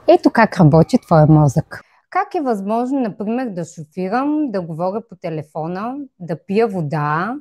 Ето как работи твоя мозък. Как е възможно, например, да шофирам, да говоря по телефона, да пия вода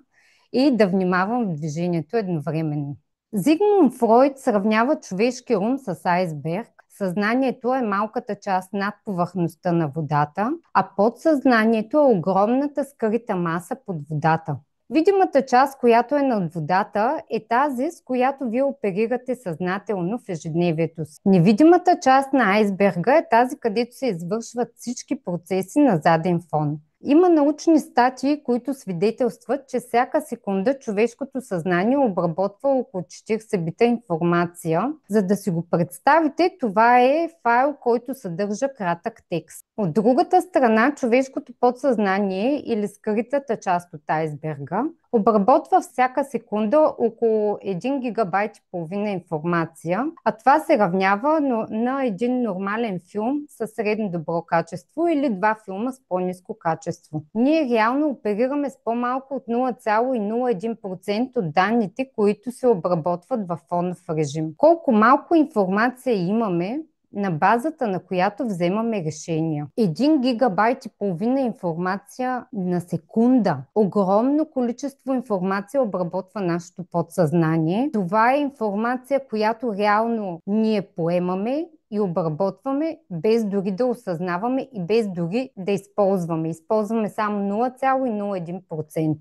и да внимавам в движението едновременно? Зигмунд Фройд сравнява човешкия ум с айсберг. Съзнанието е малката част над повърхността на водата, а подсъзнанието е огромната скрита маса под водата. Видимата част, която е над водата, е тази, с която вие оперирате съзнателно в ежедневието си. Невидимата част на айсберга е тази, където се извършват всички процеси на заден фон. Има научни статии, които свидетелстват, че всяка секунда човешкото съзнание обработва около 40 бита информация. За да си го представите, това е файл, който съдържа кратък текст. От другата страна, човешкото подсъзнание или скритата част от айсберга обработва всяка секунда около 1 гигабайт и половина информация, а това се равнява на един нормален филм със средно добро качество или два филма с по-ниско качество. Ние реално оперираме с по-малко от 0,01% от данните, които се обработват във фонов режим. Колко малко информация имаме, на базата на която вземаме решения. 1 гигабайт и половина информация на секунда. Огромно количество информация обработва нашето подсъзнание. Това е информация, която реално ние поемаме и обработваме без дори да осъзнаваме и без дори да използваме. Използваме само 0,01%.